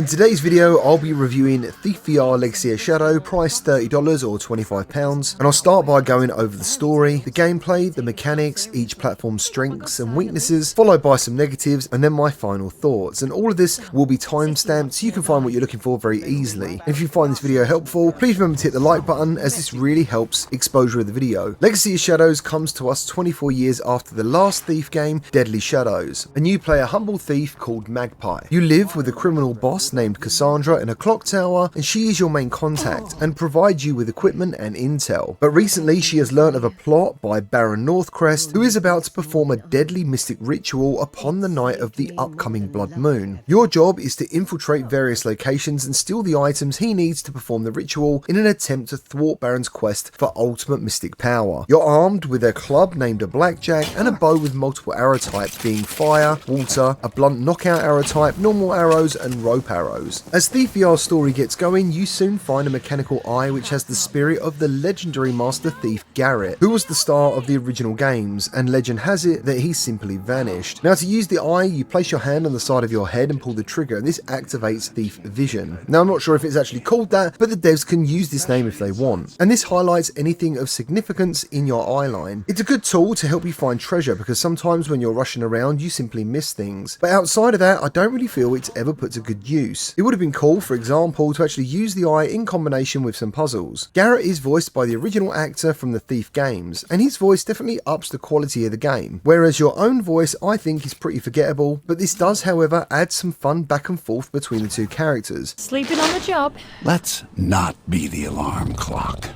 In today's video, I'll be reviewing Thief VR Legacy of Shadow, priced $30 or £25, and I'll start by going over the story, the gameplay, the mechanics, each platform's strengths and weaknesses, followed by some negatives, and then my final thoughts. And all of this will be timestamped so you can find what you're looking for very easily. And if you find this video helpful, please remember to hit the like button, as this really helps exposure of the video. Legacy of Shadows comes to us 24 years after the last Thief game, Deadly Shadows, and you play a humble thief called Magpie. You live with a criminal boss named Cassandra in a clock tower, and she is your main contact and provides you with equipment and intel. But recently she has learnt of a plot by Baron Northcrest, who is about to perform a deadly mystic ritual upon the night of the upcoming blood moon. Your job is to infiltrate various locations and steal the items he needs to perform the ritual in an attempt to thwart Baron's quest for ultimate mystic power. You're armed with a club named a blackjack and a bow with multiple arrow types, being fire, water, a blunt knockout arrow type, normal arrows, and rope arrows. As Thief VR's story gets going, you soon find a mechanical eye which has the spirit of the legendary master thief Garrett, who was the star of the original games, and legend has it that he simply vanished. Now, to use the eye, you place your hand on the side of your head and pull the trigger, and this activates Thief Vision. Now, I'm not sure if it's actually called that, but the devs can use this name if they want, and this highlights anything of significance in your eye line. It's a good tool to help you find treasure, because sometimes when you're rushing around you simply miss things, but outside of that I don't really feel it's ever put to good use. It would have been cool, for example, to actually use the eye in combination with some puzzles. Garrett is voiced by the original actor from the Thief games, and his voice definitely ups the quality of the game, whereas your own voice I think is pretty forgettable, but this does however add some fun back and forth between the two characters. Sleeping on the job. Let's not be the alarm clock.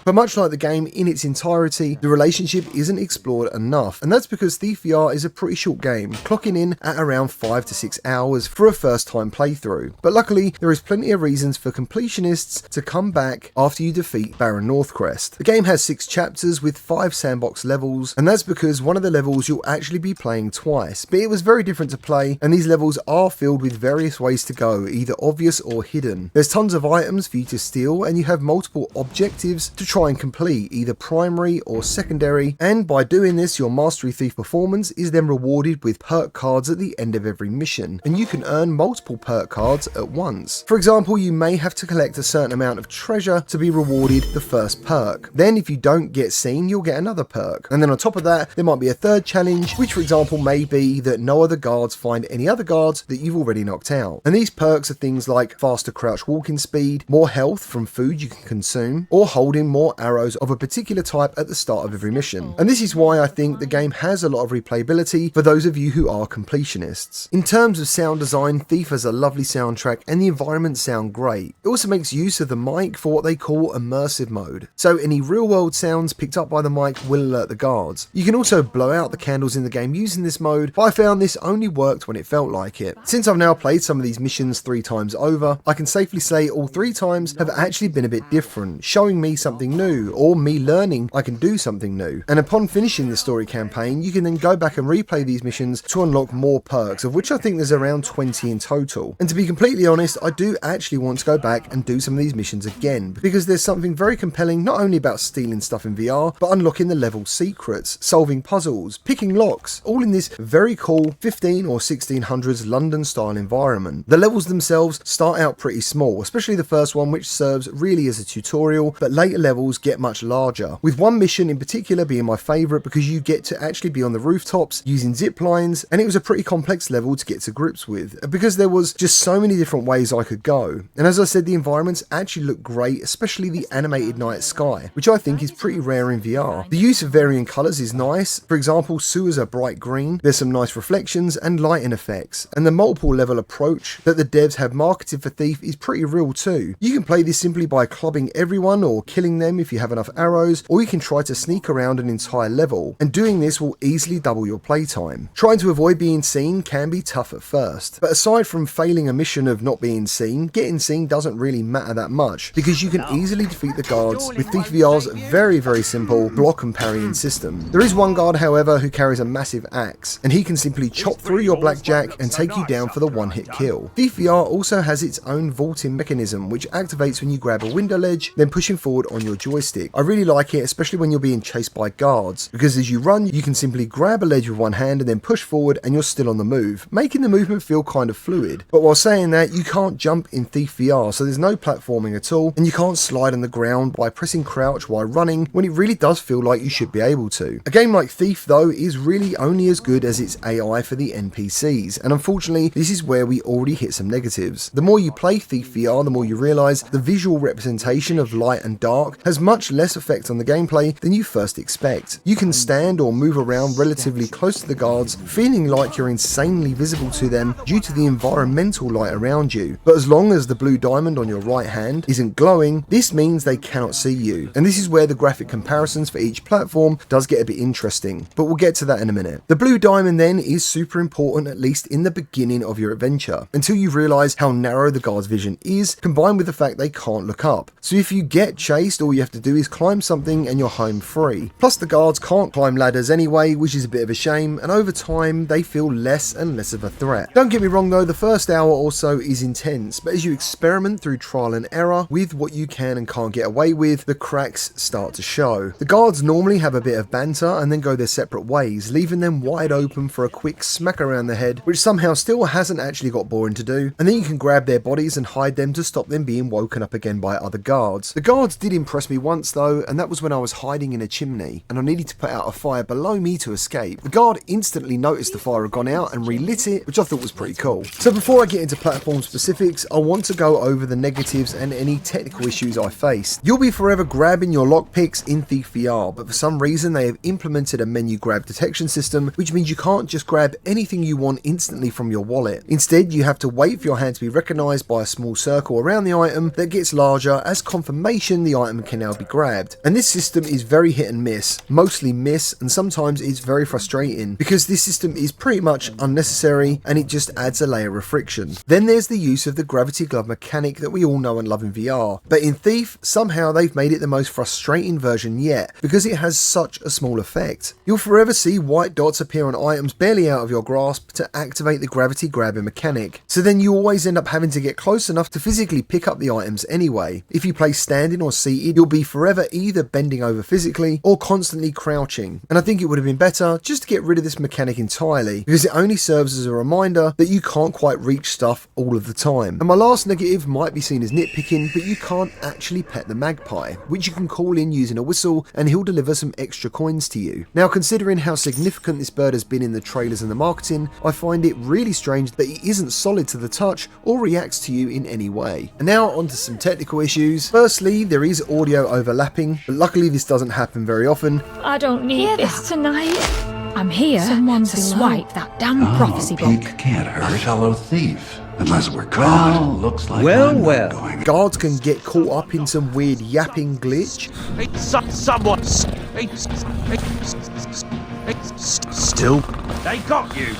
But much like the game in its entirety, the relationship isn't explored enough, and that's because Thief VR is a pretty short game, clocking in at around 5 to 6 hours for a first time playthrough. But luckily, there is plenty of reasons for completionists to come back after you defeat Baron Northcrest. The game has 6 chapters with 5 sandbox levels, and that's because one of the levels you'll actually be playing twice, but it was very different to play, and these levels are filled with various ways to go, either obvious or hidden. There's tons of items for you to steal, and you have multiple objectives to try and complete, either primary or secondary, and by doing this your mastery thief performance is then rewarded with perk cards at the end of every mission, and you can earn multiple perk cards at once. For example, you may have to collect a certain amount of treasure to be rewarded the first perk. Then if you don't get seen, you'll get another perk, and then on top of that there might be a third challenge, which for example may be that no other guards find any other guards that you've already knocked out. And these perks are things like faster crouch walking speed, more health from food you can consume, or holding more arrows of a particular type at the start of every mission. And this is why I think the game has a lot of replayability for those of you who are completionists. In terms of sound design, Thief has a lovely soundtrack and the environments sound great. It also makes use of the mic for what they call immersive mode, so any real world sounds picked up by the mic will alert the guards. You can also blow out the candles in the game using this mode, but I found this only worked when it felt like it. Since I've now played some of these missions 3 times over, I can safely say all 3 times have actually been a bit different, showing me something new, or me learning I can do something new. And upon finishing the story campaign, you can then go back and replay these missions to unlock more perks, of which I think there's around 20 in total. And to be completely honest, I do actually want to go back and do some of these missions again, because there's something very compelling not only about stealing stuff in VR, but unlocking the level secrets, solving puzzles, picking locks, all in this very cool 15 or 1600s London style environment. The levels themselves start out pretty small, especially the first one, which serves really as a tutorial, but later levels get much larger, with one mission in particular being my favourite because you get to actually be on the rooftops using zip lines, and it was a pretty complex level to get to grips with because there was just so many different ways I could go. And as I said, the environments actually look great, especially the animated night sky, which I think is pretty rare in VR. The use of varying colours is nice. For example, sewers are bright green, there's some nice reflections and lighting effects, and the multiple level approach that the devs have marketed for Thief is pretty real too. You can play this simply by clubbing everyone or killing them if you have enough arrows, or you can try to sneak around an entire level, and doing this will easily double your playtime. Trying to avoid being seen can be tough at first, but aside from failing a mission of not being seen, getting seen doesn't really matter that much, because you can easily defeat the guards with Thief VR's very simple block and parrying system. There is one guard however who carries a massive axe, and he can simply chop through your blackjack and take you down for the one-hit kill. Thief VR also has its own vaulting mechanism, which activates when you grab a window ledge, then pushing forward forward on your joystick. I really like it, especially when you're being chased by guards, because as you run, you can simply grab a ledge with one hand and then push forward and you're still on the move, making the movement feel kind of fluid. But while saying that, you can't jump in Thief VR, so there's no platforming at all, and you can't slide on the ground by pressing crouch while running when it really does feel like you should be able to. A game like Thief, though, is really only as good as its AI for the NPCs, and unfortunately, this is where we already hit some negatives. The more you play Thief VR, the more you realise the visual representation of light and dark has much less effect on the gameplay than you first expect. You can stand or move around relatively close to the guards, feeling like you're insanely visible to them due to the environmental light around you, but as long as the blue diamond on your right hand isn't glowing, this means they cannot see you, and this is where the graphic comparisons for each platform does get a bit interesting, but we'll get to that in a minute. The blue diamond then is super important, at least in the beginning of your adventure, until you realise how narrow the guard's vision is, combined with the fact they can't look up. So if you get chased, all you have to do is climb something and you're home free. Plus the guards can't climb ladders anyway, which is a bit of a shame, and over time they feel less and less of a threat. Don't get me wrong though, the first hour or so is intense, but as you experiment through trial and error with what you can and can't get away with, the cracks start to show. The guards normally have a bit of banter and then go their separate ways, leaving them wide open for a quick smack around the head, which somehow still hasn't actually got boring to do, and then you can grab their bodies and hide them to stop them being woken up again by other guards. The guards did impress me once though, and that was when I was hiding in a chimney and I needed to put out a fire below me to escape. The guard instantly noticed the fire had gone out and relit it, which I thought was pretty cool. So before I get into platform specifics, I want to go over the negatives and any technical issues I faced. You'll be forever grabbing your lockpicks in Thief VR, but for some reason they have implemented a menu grab detection system, which means you can't just grab anything you want instantly from your wallet. Instead, you have to wait for your hand to be recognised by a small circle around the item that gets larger as confirmation the item can now be grabbed. And this system is very hit and miss, mostly miss, and sometimes it's very frustrating because this system is pretty much unnecessary and it just adds a layer of friction. Then there's the use of the gravity glove mechanic that we all know and love in VR, but in Thief, somehow they've made it the most frustrating version yet because it has such a small effect. You'll forever see white dots appear on items barely out of your grasp to activate the gravity grabbing mechanic, so then you always end up having to get close enough to physically pick up the items anyway. If you play standing or seated, you'll be forever either bending over physically or constantly crouching, and I think it would have been better just to get rid of this mechanic entirely because it only serves as a reminder that you can't quite reach stuff all of the time. And my last negative might be seen as nitpicking, but you can't actually pet the magpie, which you can call in using a whistle and he'll deliver some extra coins to you. Now, considering how significant this bird has been in the trailers and the marketing, I find it really strange that he isn't solid to the touch or reacts to you in any way. And now onto some technical issues. Firstly, there is audio overlapping, but luckily this doesn't happen very often. I don't need this tonight. I'm here to swipe that damn prophecy book. Pink can't hurt a fellow thief. Unless we're caught. Well, looks like I'm not going. Guards can get caught up in some weird yapping glitch. Still, they got you.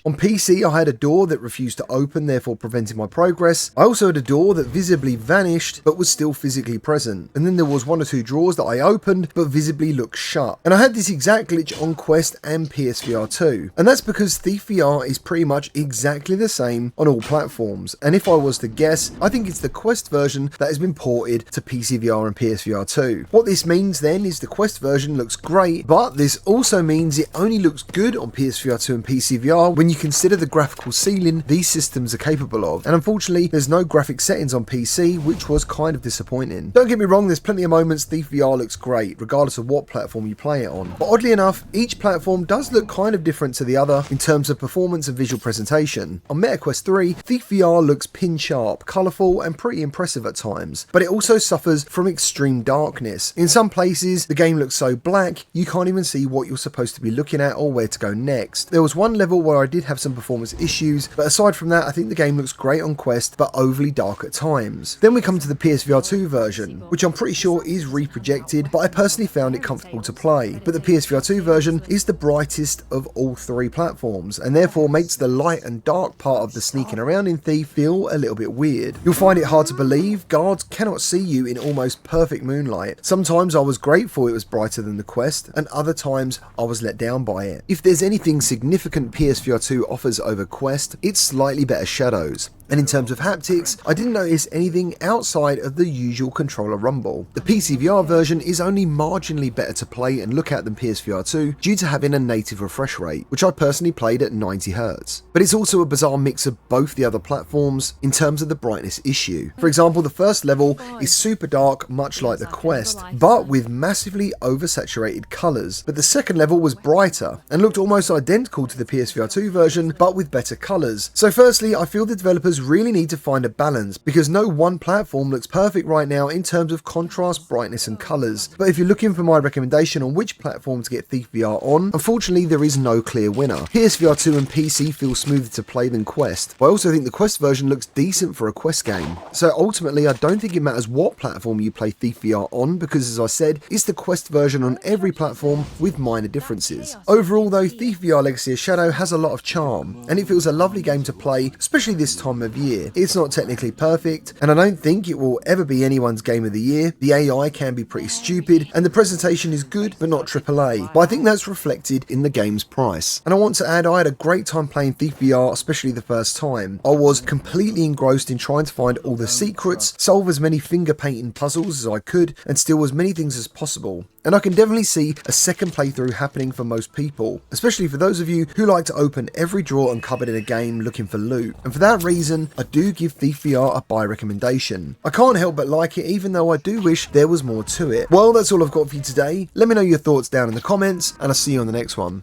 On PC, I had a door that refused to open, therefore preventing my progress. I also had a door that visibly vanished, but was still physically present. And then there was one or two drawers that I opened, but visibly looked shut. And I had this exact glitch on Quest and PSVR2. And that's because Thief VR is pretty much exactly the same on all platforms. And if I was to guess, I think it's the Quest version that has been ported to PCVR and PSVR2. What this means then is the Quest version looks great, but this also means it only looks good on PSVR2 and PCVR when you consider the graphical ceiling these systems are capable of, and unfortunately there's no graphic settings on PC, which was kind of disappointing. Don't get me wrong, there's plenty of moments Thief VR looks great regardless of what platform you play it on, but oddly enough each platform does look kind of different to the other in terms of performance and visual presentation. On MetaQuest 3, Thief VR looks pin sharp, colourful and pretty impressive at times, but it also suffers from extreme darkness. In some places the game looks so black you can't even see what you're supposed to be looking at or where to go next. There was one level where I did have some performance issues, but aside from that I think the game looks great on Quest but overly dark at times. Then we come to the PSVR2 version, which I'm pretty sure is reprojected, but I personally found it comfortable to play. But the PSVR2 version is the brightest of all three platforms and therefore makes the light and dark part of the sneaking around in Thief feel a little bit weird. You'll find it hard to believe guards cannot see you in almost perfect moonlight. Sometimes I was grateful it was brighter than the Quest, and other times I was let down by it. If there's anything significant PSVR2 offers over Quest, it's slightly better shadows. And in terms of haptics, I didn't notice anything outside of the usual controller rumble. The PCVR version is only marginally better to play and look at than PSVR2 due to having a native refresh rate, which I personally played at 90Hz. But it's also a bizarre mix of both the other platforms in terms of the brightness issue. For example, the first level is super dark, much like the Quest, but with massively oversaturated colours. But the second level was brighter and looked almost identical to the PSVR2 version, but with better colours. So firstly, I feel the developers really need to find a balance, because no one platform looks perfect right now in terms of contrast, brightness and colours. But if you're looking for my recommendation on which platform to get Thief VR on, unfortunately there is no clear winner. PSVR2 and PC feel smoother to play than Quest, but I also think the Quest version looks decent for a Quest game. So ultimately I don't think it matters what platform you play Thief VR on, because as I said, it's the Quest version on every platform with minor differences. Overall though, Thief VR Legacy of Shadow has a lot of charm, and it feels a lovely game to play, especially this time of year. It's not technically perfect, and I don't think it will ever be anyone's game of the year. The AI can be pretty stupid, and the presentation is good but not AAA, but I think that's reflected in the game's price. And I want to add, I had a great time playing Thief VR, especially the first time. I was completely engrossed in trying to find all the secrets, solve as many finger painting puzzles as I could, and steal as many things as possible. And I can definitely see a second playthrough happening for most people, especially for those of you who like to open every drawer and cupboard in a game looking for loot. And for that reason, I do give Thief VR a buy recommendation. I can't help but like it, even though I do wish there was more to it. Well, that's all I've got for you today. Let me know your thoughts down in the comments, and I'll see you on the next one.